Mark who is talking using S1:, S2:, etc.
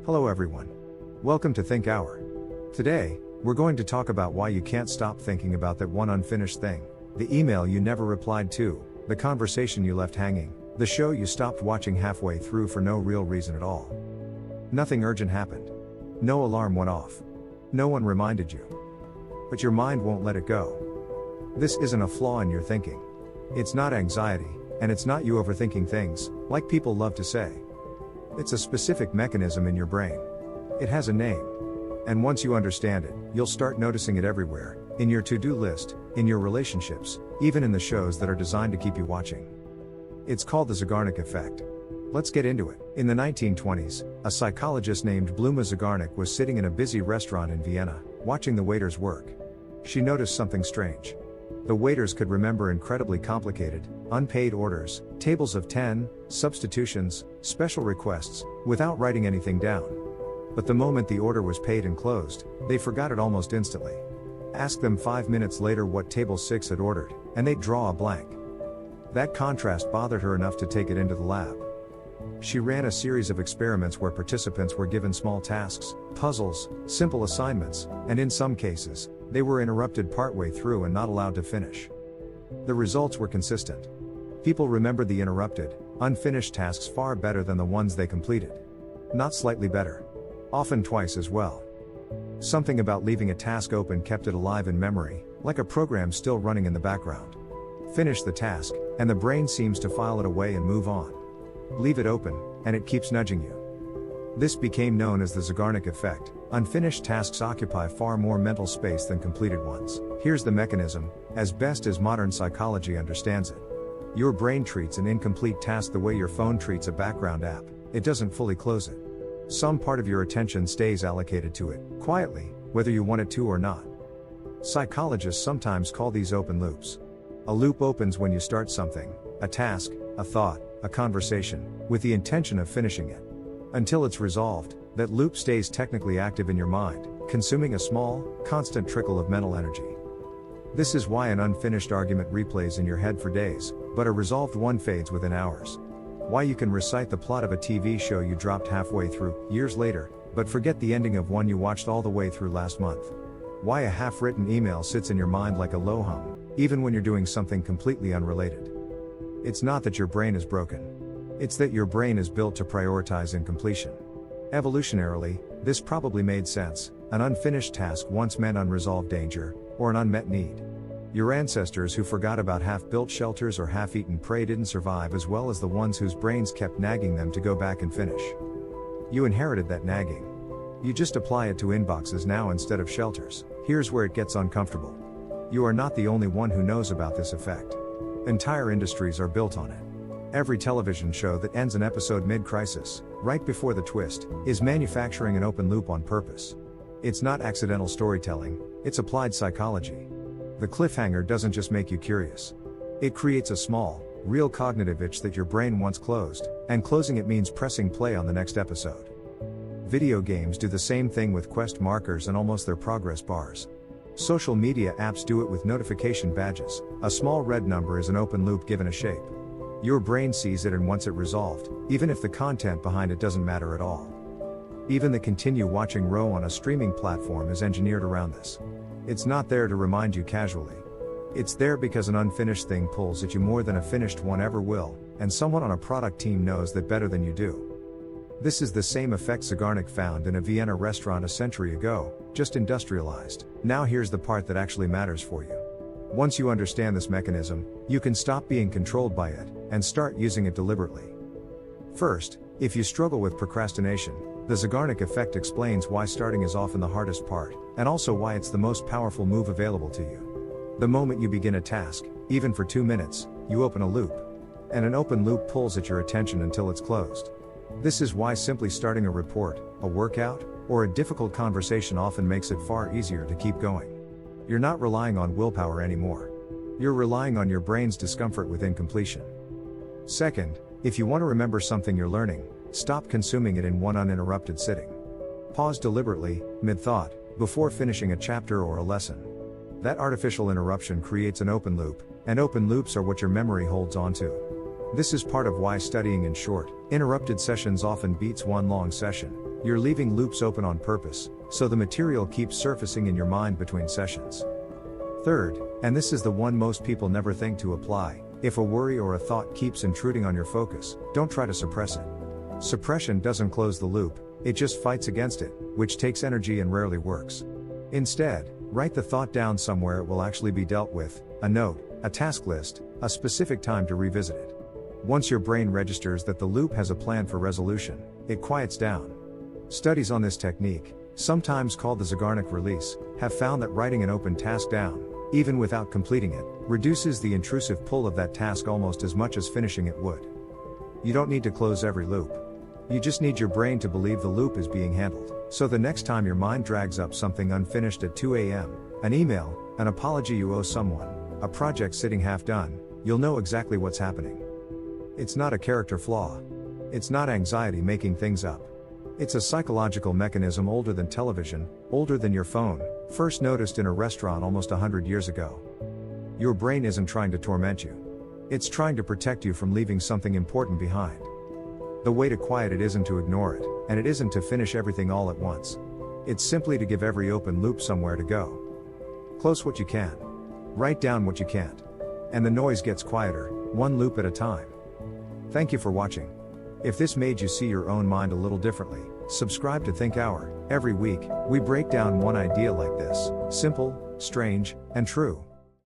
S1: Hello everyone. Welcome to Think Hour. Today, we're going to talk about why you can't stop thinking about that one unfinished thing, the email you never replied to, the conversation you left hanging, the show you stopped watching halfway through for no real reason at all. Nothing urgent happened. No alarm went off. No one reminded you. But your mind won't let it go. This isn't a flaw in your thinking. It's not anxiety, and it's not you overthinking things, like people love to say. It's a specific mechanism in your brain. It has a name. And once you understand it, you'll start noticing it everywhere, in your to-do list, in your relationships, even in the shows that are designed to keep you watching. It's called the Zeigarnik Effect. Let's get into it. In the 1920s, a psychologist named Bluma Zeigarnik was sitting in a busy restaurant in Vienna, watching the waiters work. She noticed something strange. The waiters could remember incredibly complicated, unpaid orders, tables of 10, substitutions, special requests, without writing anything down. But the moment the order was paid and closed, they forgot it almost instantly. Ask them 5 minutes later what table 6 had ordered, and they'd draw a blank. That contrast bothered her enough to take it into the lab. She ran a series of experiments where participants were given small tasks, puzzles, simple assignments, and in some cases, they were interrupted partway through and not allowed to finish. The results were consistent. People remembered the interrupted, unfinished tasks far better than the ones they completed. Not slightly better. Often twice as well. Something about leaving a task open kept it alive in memory, like a program still running in the background. Finish the task, and the brain seems to file it away and move on. Leave it open, and it keeps nudging you. This became known as the Zeigarnik Effect. Unfinished tasks occupy far more mental space than completed ones. Here's the mechanism, as best as modern psychology understands it. Your brain treats an incomplete task the way your phone treats a background app. It doesn't fully close it. Some part of your attention stays allocated to it, quietly, whether you want it to or not. Psychologists sometimes call these open loops. A loop opens when you start something, a task, a thought, a conversation, with the intention of finishing it. Until it's resolved, that loop stays technically active in your mind, consuming a small, constant trickle of mental energy. This is why an unfinished argument replays in your head for days, but a resolved one fades within hours. Why you can recite the plot of a TV show you dropped halfway through, years later, but forget the ending of one you watched all the way through last month. Why a half-written email sits in your mind like a low hum, even when you're doing something completely unrelated. It's not that your brain is broken. It's that your brain is built to prioritize incompletion. Evolutionarily, this probably made sense. An unfinished task once meant unresolved danger, or an unmet need. Your ancestors who forgot about half-built shelters or half-eaten prey didn't survive as well as the ones whose brains kept nagging them to go back and finish. You inherited that nagging. You just apply it to inboxes now instead of shelters. Here's where it gets uncomfortable. You are not the only one who knows about this effect. Entire industries are built on it. Every television show that ends an episode mid-crisis, right before the twist, is manufacturing an open loop on purpose. It's not accidental storytelling, it's applied psychology. The cliffhanger doesn't just make you curious. It creates a small, real cognitive itch that your brain wants closed, and closing it means pressing play on the next episode. Video games do the same thing with quest markers and almost their progress bars. Social media apps do it with notification badges. A small red number is an open loop given a shape. Your brain sees it and wants it resolved, even if the content behind it doesn't matter at all. Even the continue watching row on a streaming platform is engineered around this. It's not there to remind you casually. It's there because an unfinished thing pulls at you more than a finished one ever will, and someone on a product team knows that better than you do. This is the same effect Zeigarnik found in a Vienna restaurant a century ago, just industrialized. Now here's the part that actually matters for you. Once you understand this mechanism, you can stop being controlled by it, and start using it deliberately. First, if you struggle with procrastination, the Zeigarnik Effect explains why starting is often the hardest part, and also why it's the most powerful move available to you. The moment you begin a task, even for 2 minutes, you open a loop. And an open loop pulls at your attention until it's closed. This is why simply starting a report, a workout, or a difficult conversation often makes it far easier to keep going. You're not relying on willpower anymore. You're relying on your brain's discomfort with incompletion. Second, if you want to remember something you're learning, stop consuming it in one uninterrupted sitting. Pause deliberately, mid-thought, before finishing a chapter or a lesson. That artificial interruption creates an open loop, and open loops are what your memory holds onto. This is part of why studying in short, interrupted sessions often beats one long session. You're leaving loops open on purpose, so the material keeps surfacing in your mind between sessions. Third, and this is the one most people never think to apply, if a worry or a thought keeps intruding on your focus, don't try to suppress it. Suppression doesn't close the loop, it just fights against it, which takes energy and rarely works. Instead, write the thought down somewhere it will actually be dealt with, a note, a task list, a specific time to revisit it. Once your brain registers that the loop has a plan for resolution, it quiets down. Studies on this technique, sometimes called the Zeigarnik release, have found that writing an open task down, even without completing it, reduces the intrusive pull of that task almost as much as finishing it would. You don't need to close every loop. You just need your brain to believe the loop is being handled, so the next time your mind drags up something unfinished at 2 a.m., an email, an apology you owe someone, a project sitting half done, you'll know exactly what's happening. It's not a character flaw. It's not anxiety making things up. It's a psychological mechanism older than television, older than your phone, first noticed in a restaurant almost 100 years ago. Your brain isn't trying to torment you. It's trying to protect you from leaving something important behind. The way to quiet it isn't to ignore it, and it isn't to finish everything all at once. It's simply to give every open loop somewhere to go. Close what you can. Write down what you can't. And the noise gets quieter, one loop at a time. Thank you for watching. If this made you see your own mind a little differently, subscribe to Think Hour. Every week, we break down one idea like this, simple, strange, and true.